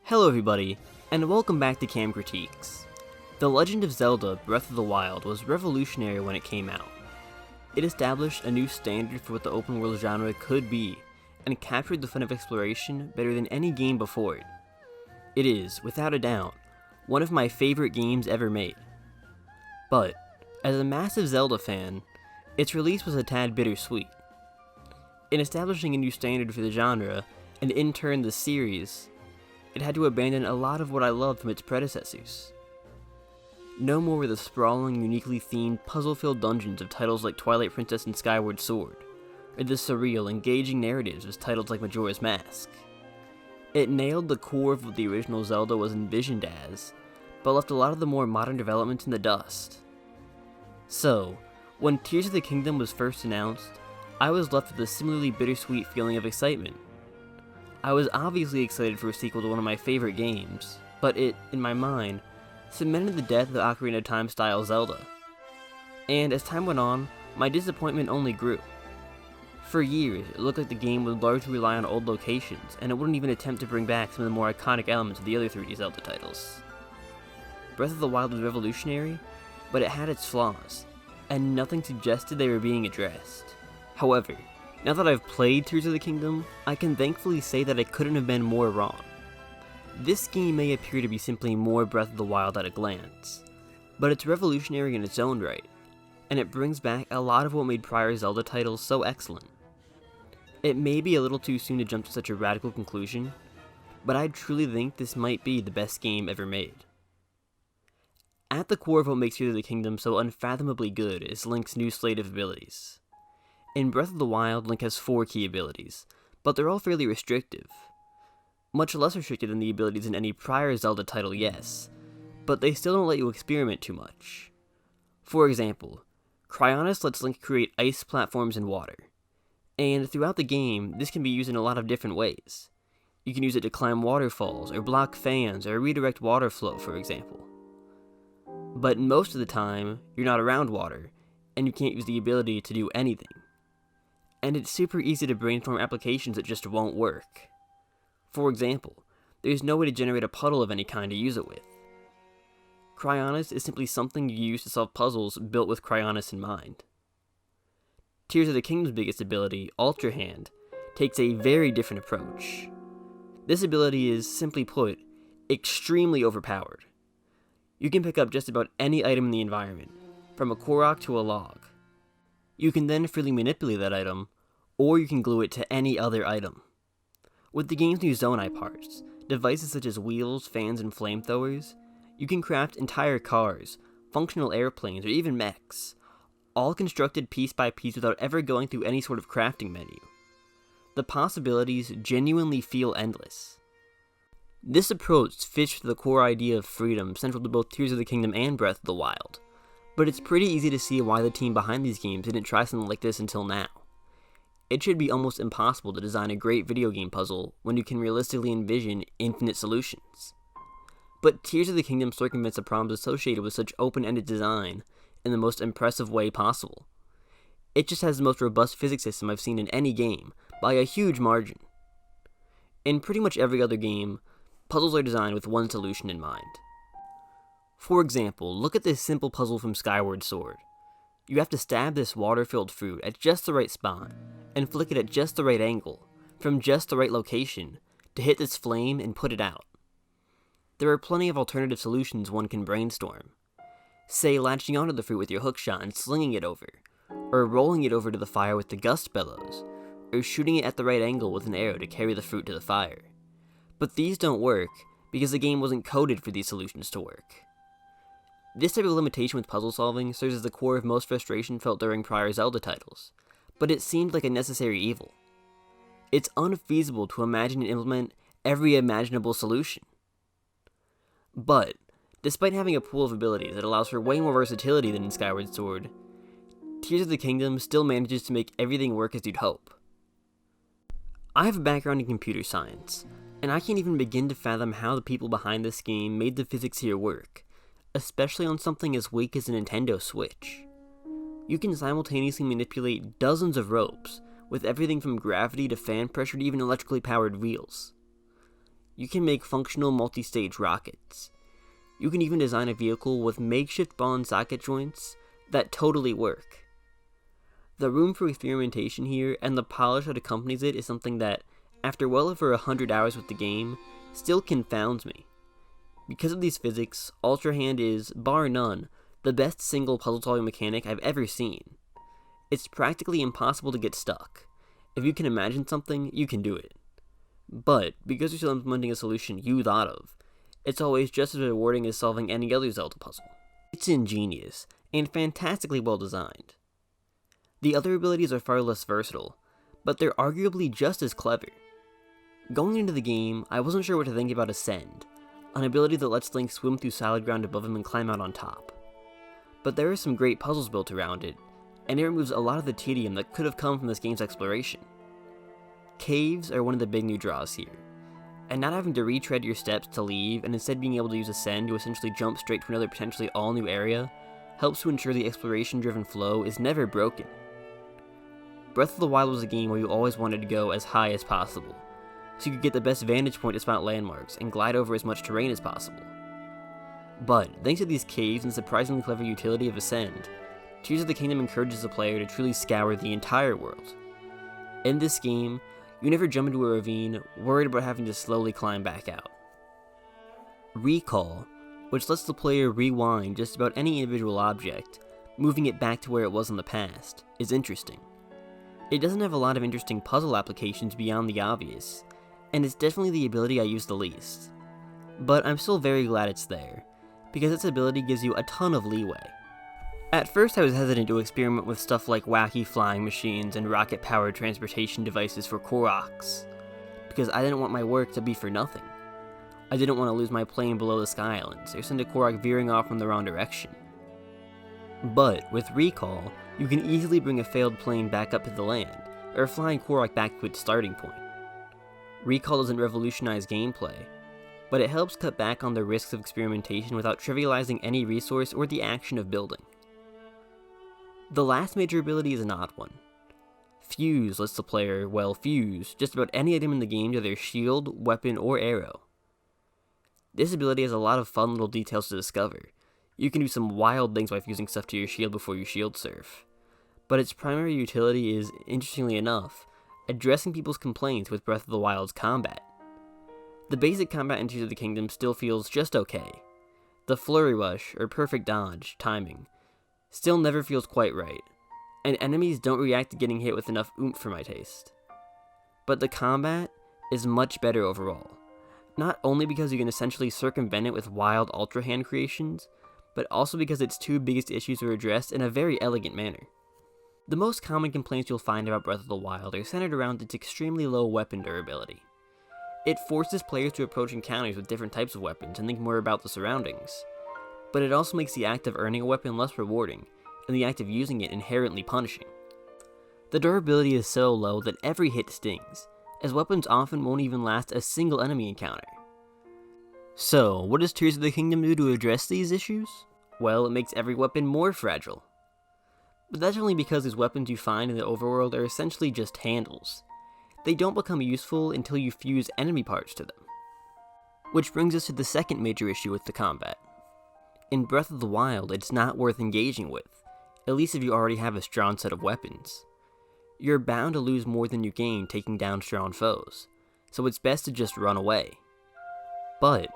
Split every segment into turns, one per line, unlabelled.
Hello everybody, and welcome back to Cam Critiques. The Legend of Zelda Breath of the Wild was revolutionary when it came out. It established a new standard for what the open world genre could be, and captured the fun of exploration better than any game before it. It is, without a doubt, one of my favorite games ever made. But, as a massive Zelda fan, its release was a tad bittersweet. In establishing a new standard for the genre, and in turn the series, it had to abandon a lot of what I loved from its predecessors. No more were the sprawling, uniquely themed, puzzle-filled dungeons of titles like Twilight Princess and Skyward Sword, or the surreal, engaging narratives of titles like Majora's Mask. It nailed the core of what the original Zelda was envisioned as, but left a lot of the more modern developments in the dust. So, when Tears of the Kingdom was first announced, I was left with a similarly bittersweet feeling of excitement. I was obviously excited for a sequel to one of my favorite games, but it, in my mind, cemented the death of Ocarina of Time style Zelda. And as time went on, my disappointment only grew. For years, it looked like the game would largely rely on old locations, and it wouldn't even attempt to bring back some of the more iconic elements of the other 3D Zelda titles. Breath of the Wild was revolutionary, but it had its flaws, and nothing suggested they were being addressed. However, now that I've played Tears of the Kingdom, I can thankfully say that I couldn't have been more wrong. This game may appear to be simply more Breath of the Wild at a glance, but it's revolutionary in its own right, and it brings back a lot of what made prior Zelda titles so excellent. It may be a little too soon to jump to such a radical conclusion, but I truly think this might be the best game ever made. At the core of what makes Tears of the Kingdom so unfathomably good is Link's new slate of abilities. In Breath of the Wild, Link has 4 key abilities, but they're all fairly restrictive. Much less restricted than the abilities in any prior Zelda title, yes, but they still don't let you experiment too much. For example, Cryonis lets Link create ice platforms in water, and throughout the game, this can be used in a lot of different ways. You can use it to climb waterfalls, or block fans, or redirect water flow, for example. But most of the time, you're not around water, and you can't use the ability to do anything. And it's super easy to brainstorm applications that just won't work. For example, there's no way to generate a puddle of any kind to use it with. Cryonis is simply something you use to solve puzzles built with Cryonis in mind. Tears of the Kingdom's biggest ability, Ultra Hand, takes a very different approach. This ability is, simply put, extremely overpowered. You can pick up just about any item in the environment, from a Korok to a log. You can then freely manipulate that item, or you can glue it to any other item. With the game's new Zonai parts, devices such as wheels, fans, and flamethrowers, you can craft entire cars, functional airplanes, or even mechs, all constructed piece by piece without ever going through any sort of crafting menu. The possibilities genuinely feel endless. This approach fits with the core idea of freedom central to both Tears of the Kingdom and Breath of the Wild, but it's pretty easy to see why the team behind these games didn't try something like this until now. It should be almost impossible to design a great video game puzzle when you can realistically envision infinite solutions. But Tears of the Kingdom circumvents the problems associated with such open-ended design in the most impressive way possible. It just has the most robust physics system I've seen in any game, by a huge margin. In pretty much every other game, puzzles are designed with one solution in mind. For example, look at this simple puzzle from Skyward Sword. You have to stab this water-filled fruit at just the right spot, and flick it at just the right angle, from just the right location, to hit this flame and put it out. There are plenty of alternative solutions one can brainstorm. Say latching onto the fruit with your hookshot and slinging it over, or rolling it over to the fire with the gust bellows, or shooting it at the right angle with an arrow to carry the fruit to the fire. But these don't work, because the game wasn't coded for these solutions to work. This type of limitation with puzzle solving serves as the core of most frustration felt during prior Zelda titles, but it seemed like a necessary evil. It's unfeasible to imagine and implement every imaginable solution. But, despite having a pool of abilities that allows for way more versatility than in Skyward Sword, Tears of the Kingdom still manages to make everything work as you'd hope. I have a background in computer science, and I can't even begin to fathom how the people behind this game made the physics here work, especially on something as weak as a Nintendo Switch. You can simultaneously manipulate dozens of ropes, with everything from gravity to fan pressure to even electrically powered wheels. You can make functional multi-stage rockets. You can even design a vehicle with makeshift ball and socket joints that totally work. The room for experimentation here and the polish that accompanies it is something that, after well over 100 hours with the game, still confounds me. Because of these physics, Ultra Hand is, bar none, the best single puzzle-solving mechanic I've ever seen. It's practically impossible to get stuck. If you can imagine something, you can do it. But, because you're still implementing a solution you thought of, it's always just as rewarding as solving any other Zelda puzzle. It's ingenious, and fantastically well designed. The other abilities are far less versatile, but they're arguably just as clever. Going into the game, I wasn't sure what to think about Ascend, an ability that lets Link swim through solid ground above him and climb out on top. But there are some great puzzles built around it, and it removes a lot of the tedium that could have come from this game's exploration. Caves are one of the big new draws here, and not having to retread your steps to leave and instead being able to use Ascend to essentially jump straight to another potentially all-new area helps to ensure the exploration-driven flow is never broken. Breath of the Wild was a game where you always wanted to go as high as possible, so you could get the best vantage point to spot landmarks and glide over as much terrain as possible. But, thanks to these caves and the surprisingly clever utility of Ascend, Tears of the Kingdom encourages the player to truly scour the entire world. In this game, you never jump into a ravine worried about having to slowly climb back out. Recall, which lets the player rewind just about any individual object, moving it back to where it was in the past, is interesting. It doesn't have a lot of interesting puzzle applications beyond the obvious, and it's definitely the ability I use the least. But I'm still very glad it's there, because its ability gives you a ton of leeway. At first I was hesitant to experiment with stuff like wacky flying machines and rocket-powered transportation devices for Koroks, because I didn't want my work to be for nothing. I didn't want to lose my plane below the Sky Islands, or send a Korok veering off in the wrong direction. But, with Recall, you can easily bring a failed plane back up to the land, or a flying Korok back to its starting point. Recall doesn't revolutionize gameplay, but it helps cut back on the risks of experimentation without trivializing any resource or the action of building. The last major ability is an odd one. Fuse lets the player, fuse just about any item in the game to their shield, weapon, or arrow. This ability has a lot of fun little details to discover. You can do some wild things by fusing stuff to your shield before you shield surf. But its primary utility is, interestingly enough, addressing people's complaints with Breath of the Wild's combat. The basic combat in Tears of the Kingdom still feels just okay. The flurry rush, or perfect dodge, timing, still never feels quite right, and enemies don't react to getting hit with enough oomph for my taste. But the combat is much better overall, not only because you can essentially circumvent it with wild Ultra Hand creations, but also because its two biggest issues are addressed in a very elegant manner. The most common complaints you'll find about Breath of the Wild are centered around its extremely low weapon durability. It forces players to approach encounters with different types of weapons and think more about the surroundings, but it also makes the act of earning a weapon less rewarding, and the act of using it inherently punishing. The durability is so low that every hit stings, as weapons often won't even last a single enemy encounter. So, what does Tears of the Kingdom do to address these issues? Well, it makes every weapon more fragile. But that's only because these weapons you find in the overworld are essentially just handles. They don't become useful until you fuse enemy parts to them. Which brings us to the second major issue with the combat. In Breath of the Wild, it's not worth engaging with, at least if you already have a strong set of weapons. You're bound to lose more than you gain taking down strong foes, so it's best to just run away. But,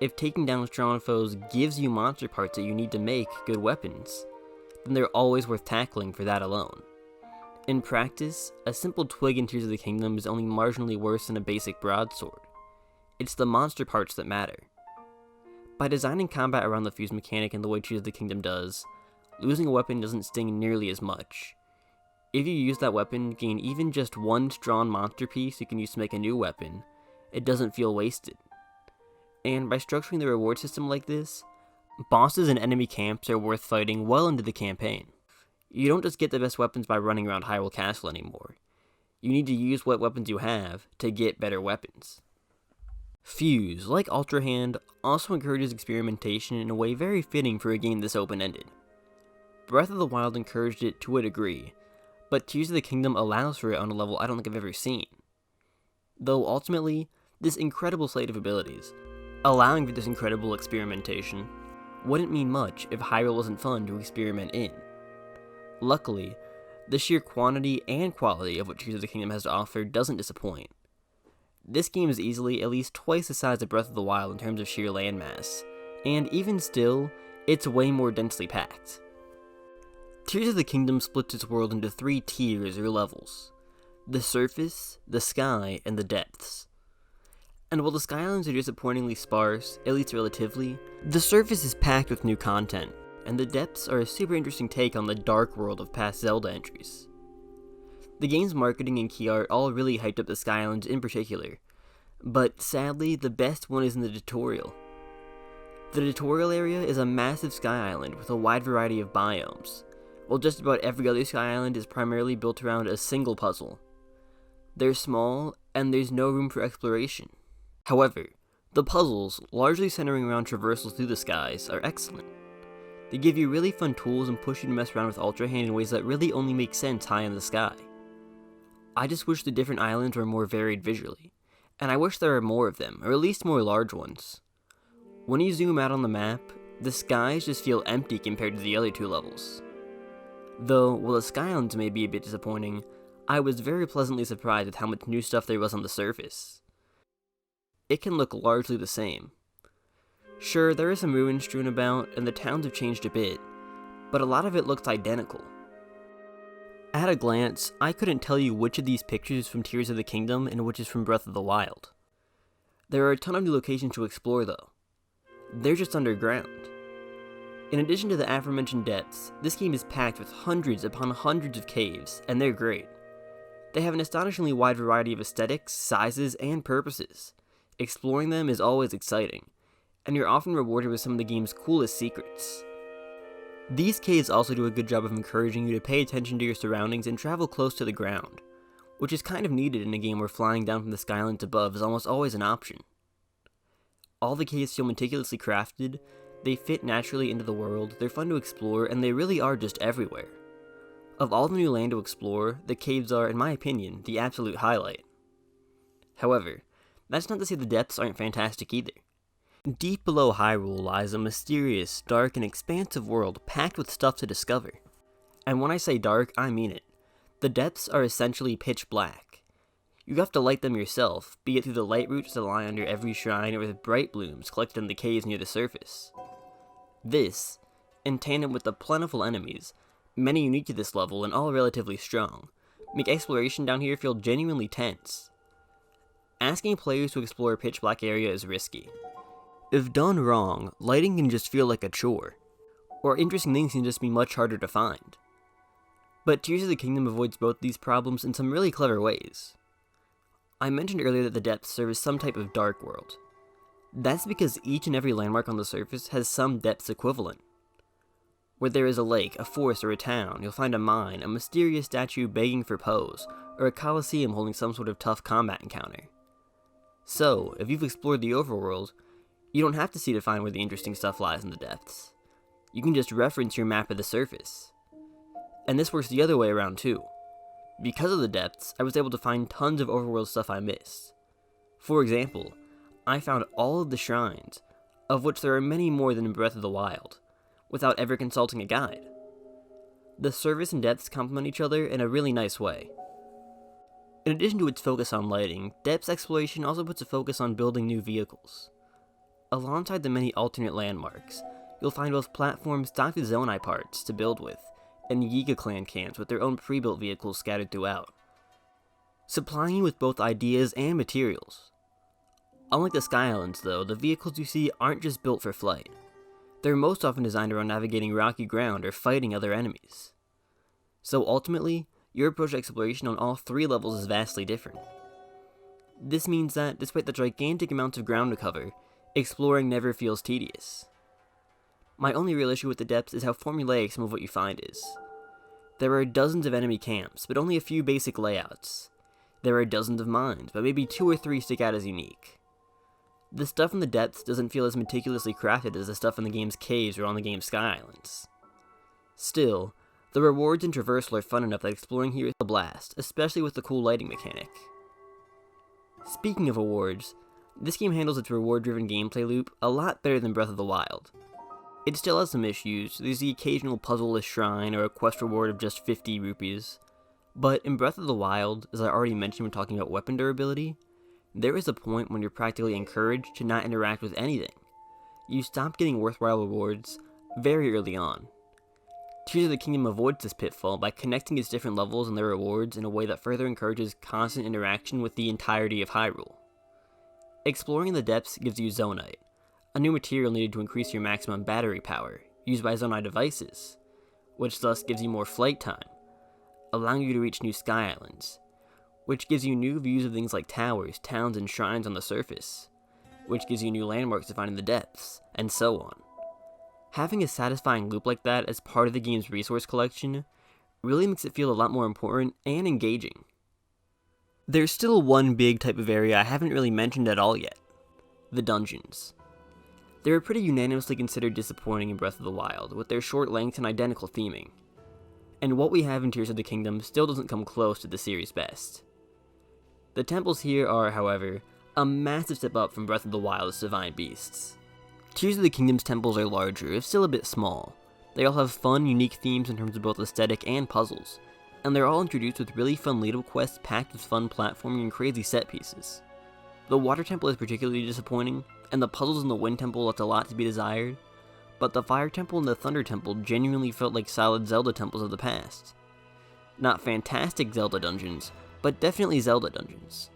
if taking down strong foes gives you monster parts that you need to make good weapons, then they're always worth tackling for that alone. In practice, a simple twig in Tears of the Kingdom is only marginally worse than a basic broadsword. It's the monster parts that matter. By designing combat around the fuse mechanic in the way Tears of the Kingdom does, losing a weapon doesn't sting nearly as much. If you use that weapon, gain even just one strong monster piece you can use to make a new weapon, it doesn't feel wasted. And by structuring the reward system like this, bosses and enemy camps are worth fighting well into the campaign. You don't just get the best weapons by running around Hyrule Castle anymore. You need to use what weapons you have to get better weapons. Fuse, like Ultra Hand, also encourages experimentation in a way very fitting for a game this open-ended. Breath of the Wild encouraged it to a degree, but Tears of the Kingdom allows for it on a level I don't think I've ever seen. Though ultimately, this incredible slate of abilities, allowing for this incredible experimentation, wouldn't mean much if Hyrule wasn't fun to experiment in. Luckily, the sheer quantity and quality of what Tears of the Kingdom has to offer doesn't disappoint. This game is easily at least twice the size of Breath of the Wild in terms of sheer landmass, and even still, it's way more densely packed. Tears of the Kingdom splits its world into 3 tiers or levels: the surface, the sky, and the depths. And while the Skylands are disappointingly sparse, at least relatively, the surface is packed with new content, and the depths are a super interesting take on the dark world of past Zelda entries. The game's marketing and key art all really hyped up the Skylands in particular, but sadly, the best one is in the tutorial. The tutorial area is a massive sky island with a wide variety of biomes, while just about every other sky island is primarily built around a single puzzle. They're small, and there's no room for exploration. However, the puzzles, largely centering around traversals through the skies, are excellent. They give you really fun tools and push you to mess around with Ultra Hand in ways that really only make sense high in the sky. I just wish the different islands were more varied visually, and I wish there were more of them, or at least more large ones. When you zoom out on the map, the skies just feel empty compared to the other 2 levels. Though, while the Skylands may be a bit disappointing, I was very pleasantly surprised with how much new stuff there was on the surface. It can look largely the same. Sure, there is some ruins strewn about, and the towns have changed a bit, but a lot of it looks identical. At a glance, I couldn't tell you which of these pictures is from Tears of the Kingdom and which is from Breath of the Wild. There are a ton of new locations to explore though. They're just underground. In addition to the aforementioned depths, this game is packed with hundreds upon hundreds of caves, and they're great. They have an astonishingly wide variety of aesthetics, sizes, and purposes. Exploring them is always exciting, and you're often rewarded with some of the game's coolest secrets. These caves also do a good job of encouraging you to pay attention to your surroundings and travel close to the ground, which is kind of needed in a game where flying down from the skylands above is almost always an option. All the caves feel meticulously crafted, they fit naturally into the world, they're fun to explore, and they really are just everywhere. Of all the new land to explore, the caves are, in my opinion, the absolute highlight. However, that's not to say the depths aren't fantastic either. Deep below Hyrule lies a mysterious, dark, and expansive world packed with stuff to discover. And when I say dark, I mean it. The depths are essentially pitch black. You have to light them yourself, be it through the light roots that lie under every shrine or with bright blooms collected in the caves near the surface. This, in tandem with the plentiful enemies, many unique to this level and all relatively strong, make exploration down here feel genuinely tense. Asking players to explore a pitch black area is risky. If done wrong, lighting can just feel like a chore, or interesting things can just be much harder to find. But Tears of the Kingdom avoids both these problems in some really clever ways. I mentioned earlier that the depths serve as some type of dark world. That's because each and every landmark on the surface has some depths equivalent. Where there is a lake, a forest, or a town, you'll find a mine, a mysterious statue begging for pose, or a coliseum holding some sort of tough combat encounter. So, if you've explored the overworld, you don't have to see to find where the interesting stuff lies in the depths. You can just reference your map of the surface. And this works the other way around too. Because of the depths, I was able to find tons of overworld stuff I missed. For example, I found all of the shrines, of which there are many more than in Breath of the Wild, without ever consulting a guide. The surface and depths complement each other in a really nice way. In addition to its focus on lighting, depths exploration also puts a focus on building new vehicles. Alongside the many alternate landmarks, you'll find both platforms stocked with Zonai parts to build with, and Yiga clan camps with their own pre-built vehicles scattered throughout, supplying you with both ideas and materials. Unlike the Sky Islands though, the vehicles you see aren't just built for flight. They're most often designed around navigating rocky ground or fighting other enemies. So ultimately, your approach to exploration on all 3 levels is vastly different. This means that, despite the gigantic amounts of ground to cover, exploring never feels tedious. My only real issue with the depths is how formulaic some of what you find is. There are dozens of enemy camps, but only a few basic layouts. There are dozens of mines, but maybe 2 or 3 stick out as unique. The stuff in the depths doesn't feel as meticulously crafted as the stuff in the game's caves or on the game's Sky Islands. Still, the rewards in traversal are fun enough that exploring here is a blast, especially with the cool lighting mechanic. Speaking of rewards, This game handles its reward-driven gameplay loop a lot better than Breath of the Wild. It still has some issues. There's the occasional puzzle-less shrine or a quest reward of just 50 rupees. But in Breath of the Wild, as I already mentioned when talking about weapon durability, there is a point when you're practically encouraged to not interact with anything. You stop getting worthwhile rewards very early on. Tears of the Kingdom avoids this pitfall by connecting its different levels and their rewards in a way that further encourages constant interaction with the entirety of Hyrule. Exploring the depths gives you Zonite, a new material needed to increase your maximum battery power, used by Zonite devices, which thus gives you more flight time, allowing you to reach new Sky Islands, which gives you new views of things like towers, towns, and shrines on the surface, which gives you new landmarks to find in the depths, and so on. Having a satisfying loop like that as part of the game's resource collection really makes it feel a lot more important and engaging. There's still one big type of area I haven't really mentioned at all yet: the dungeons. They were pretty unanimously considered disappointing in Breath of the Wild, with their short length and identical theming. And what we have in Tears of the Kingdom still doesn't come close to the series' best. The temples here are, however, a massive step up from Breath of the Wild's divine beasts. Tears of the Kingdom's temples are larger, if still a bit small. They all have fun, unique themes in terms of both aesthetic and puzzles, and they're all introduced with really fun lead-up quests packed with fun platforming and crazy set pieces. The Water Temple is particularly disappointing, and the puzzles in the Wind Temple left a lot to be desired, but the Fire Temple and the Thunder Temple genuinely felt like solid Zelda temples of the past. Not fantastic Zelda dungeons, but definitely Zelda dungeons.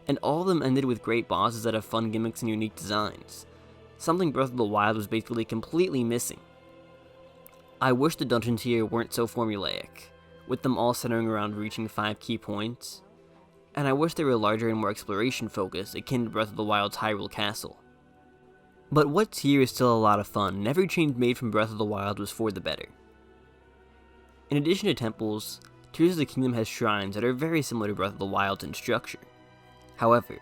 And all of them ended with great bosses that have fun gimmicks and unique designs, something Breath of the Wild was basically completely missing. I wish the dungeons here weren't so formulaic, with them all centering around reaching 5 key points, and I wish they were larger and more exploration focused, akin to Breath of the Wild's Hyrule Castle. But what's here is still a lot of fun, and every change made from Breath of the Wild was for the better. In addition to temples, Tears of the Kingdom has shrines that are very similar to Breath of the Wild's in structure. However,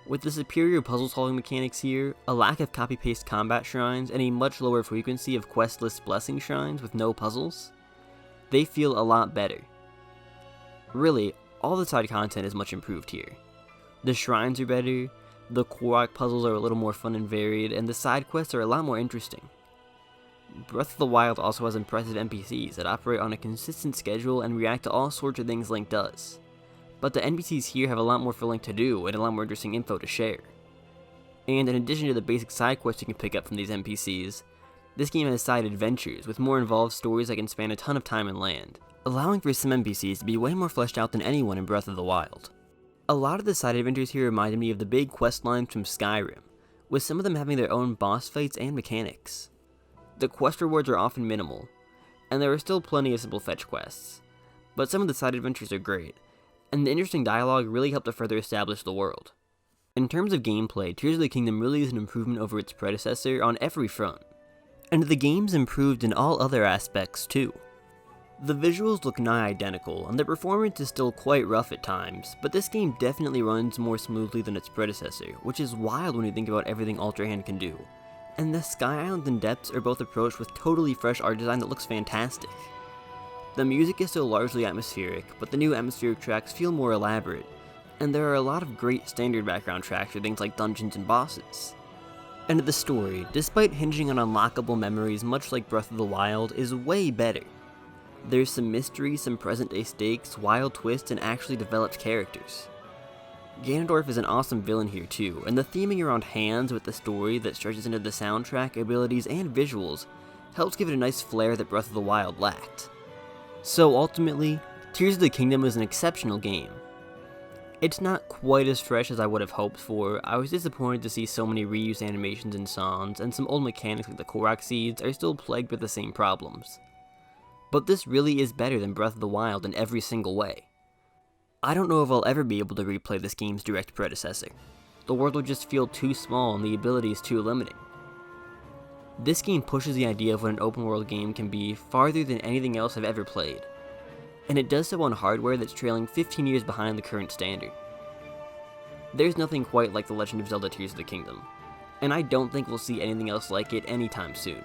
with the superior puzzle-solving mechanics here, a lack of copy-paste combat shrines, and a much lower frequency of questless blessing shrines with no puzzles, they feel a lot better. Really, all the side content is much improved here. The shrines are better, the Korok puzzles are a little more fun and varied, and the side quests are a lot more interesting. Breath of the Wild also has impressive NPCs that operate on a consistent schedule and react to all sorts of things Link does. But the NPCs here have a lot more for Link to do and a lot more interesting info to share. And in addition to the basic side quests you can pick up from these NPCs, this game has side adventures with more involved stories that can span a ton of time and land, allowing for some NPCs to be way more fleshed out than anyone in Breath of the Wild. A lot of the side adventures here reminded me of the big quest lines from Skyrim, with some of them having their own boss fights and mechanics. The quest rewards are often minimal, and there are still plenty of simple fetch quests, but some of the side adventures are great, and the interesting dialogue really helped to further establish the world. In terms of gameplay, Tears of the Kingdom really is an improvement over its predecessor on every front, and the game's improved in all other aspects too. The visuals look nigh identical, and the performance is still quite rough at times, but this game definitely runs more smoothly than its predecessor, which is wild when you think about everything Ultra Hand can do. And the Sky Islands and Depths are both approached with totally fresh art design that looks fantastic. The music is still largely atmospheric, but the new atmospheric tracks feel more elaborate, and there are a lot of great standard background tracks for things like dungeons and bosses. And the story, despite hinging on unlockable memories much like Breath of the Wild, is way better. There's some mystery, some present-day stakes, wild twists, and actually developed characters. Ganondorf is an awesome villain here too, and the theming around hands with the story that stretches into the soundtrack, abilities, and visuals helps give it a nice flair that Breath of the Wild lacked. So ultimately, Tears of the Kingdom is an exceptional game. It's not quite as fresh as I would have hoped for. I was disappointed to see so many reused animations and songs, and some old mechanics like the Korok seeds are still plagued with the same problems. But this really is better than Breath of the Wild in every single way. I don't know if I'll ever be able to replay this game's direct predecessor. The world will just feel too small and the abilities too limiting. This game pushes the idea of what an open world game can be farther than anything else I've ever played. And it does so on hardware that's trailing 15 years behind the current standard. There's nothing quite like The Legend of Zelda Tears of the Kingdom, and I don't think we'll see anything else like it anytime soon.